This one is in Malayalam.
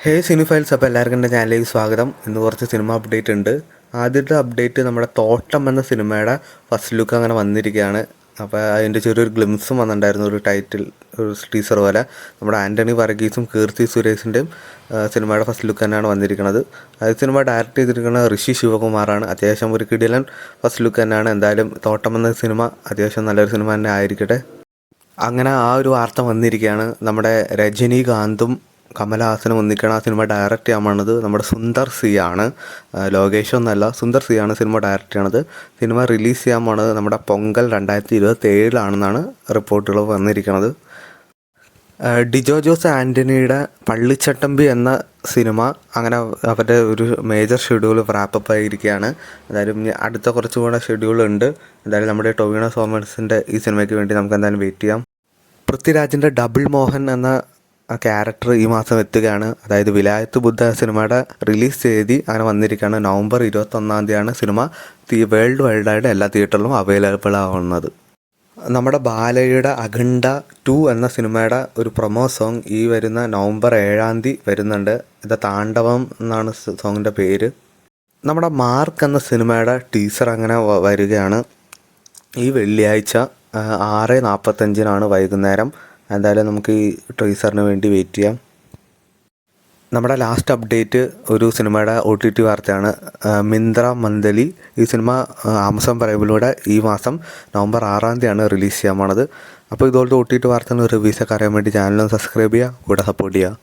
ഹേ സിനിഫൈൽസ്, അപ്പോൾ എല്ലാവർക്കും എൻ്റെ ചാനലിലേക്ക് സ്വാഗതം. ഇന്ന് കുറച്ച് സിനിമ അപ്ഡേറ്റ് ഉണ്ട്. ആദ്യത്തെ അപ്ഡേറ്റ് നമ്മുടെ തോട്ടം എന്ന സിനിമയുടെ ഫസ്റ്റ് ലുക്ക് അങ്ങനെ വന്നിരിക്കുകയാണ്. അപ്പോൾ അതിൻ്റെ ചെറിയൊരു ഗ്ലിംസും വന്നിട്ടുണ്ടായിരുന്നു, ഒരു ടൈറ്റിൽ, ഒരു ടീസർ പോലെ. നമ്മുടെ ആൻ്റണി വർഗീസും കീർത്തി സുരേഷിൻ്റെയും സിനിമയുടെ ഫസ്റ്റ് ലുക്ക് തന്നെയാണ് വന്നിരിക്കുന്നത്. അത് സിനിമ ഡയറക്റ്റ് ചെയ്തിരിക്കുന്നത് ഋഷി ശിവകുമാറാണ്. അത്യാവശ്യം ഒരു കിടിലൻ ഫസ്റ്റ് ലുക്ക് തന്നെയാണ്. എന്തായാലും തോട്ടം എന്ന സിനിമ അത്യാവശ്യം നല്ലൊരു സിനിമ തന്നെ ആയിരിക്കട്ടെ. അങ്ങനെ ആ ഒരു വാർത്ത വന്നിരിക്കുകയാണ്. നമ്മുടെ രജനീകാന്തും കമലഹാസനും ഒന്നിക്കണം ആ സിനിമ ഡയറക്റ്റ് ചെയ്യാൻ പോണത് നമ്മുടെ സുന്ദർ സി ആണ്. ലോകേഷ് ഒന്നല്ല, സുന്ദർ സി ആണ് സിനിമ ഡയറക്റ്റ് ചെയ്യണത്. സിനിമ റിലീസ് ചെയ്യാൻ പോണത് നമ്മുടെ പൊങ്കൽ 2027 റിപ്പോർട്ടുകൾ വന്നിരിക്കുന്നത്. ഡിജോ ജോസ് ആൻ്റണിയുടെ പള്ളിച്ചട്ടമ്പി എന്ന സിനിമ അങ്ങനെ അവരുടെ ഒരു മേജർ ഷെഡ്യൂൾ റാപ്പപ്പ് ആയിരിക്കുകയാണ്. എന്തായാലും അടുത്ത കുറച്ചുകൂടെ ഷെഡ്യൂളുണ്ട്. എന്തായാലും നമ്മുടെ ടൊവിനോ തോമസിൻ്റെ ഈ സിനിമയ്ക്ക് വേണ്ടി നമുക്ക് എന്തായാലും വെയിറ്റ് ചെയ്യാം. പൃഥ്വിരാജിൻ്റെ ഡബിൾ മോഹൻ എന്ന ക്യാരക്ടർ ഈ മാസം എത്തുകയാണ്. അതായത് വിലായത്ത് ബുദ്ധ സിനിമയുടെ റിലീസ് തീയതി അങ്ങനെ വന്നിരിക്കുകയാണ്. നവംബർ 21 സിനിമ വേൾഡ് വൈഡായിട്ട് എല്ലാ തിയേറ്ററിലും അവൈലബിൾ ആവുന്നത്. നമ്മുടെ ബാലയുടെ അഖണ്ഡ 2 എന്ന സിനിമയുടെ ഒരു പ്രൊമോ സോങ് ഈ വരുന്ന നവംബർ 7 വരുന്നുണ്ട്. ഇത് താണ്ഡവം എന്നാണ് സോങ്ങിൻ്റെ പേര്. നമ്മുടെ മാർക്ക് എന്ന സിനിമയുടെ ടീസർ അങ്ങനെ വരികയാണ് ഈ വെള്ളിയാഴ്ച 6:45 വൈകുന്നേരം. എന്തായാലും നമുക്ക് ഈ ടീസറിന് വേണ്ടി വെയിറ്റ് ചെയ്യാം. നമ്മുടെ ലാസ്റ്റ് അപ്ഡേറ്റ് ഒരു സിനിമയുടെ OTT വാർത്തയാണ്. മിന്ത്ര മന്ദലി ഈ സിനിമ ആമസോൺ പ്രൈമിലൂടെ ഈ മാസം നവംബർ 6 റിലീസ് ചെയ്യാൻ പോണത്. അപ്പോൾ ഇതുപോലത്തെ OTT വാർത്തകളും റിവ്യൂസൊക്കെ അറിയാൻ വേണ്ടി ചാനലും സബ്സ്ക്രൈബ് ചെയ്യുക, കൂടെ സപ്പോർട്ട് ചെയ്യുക.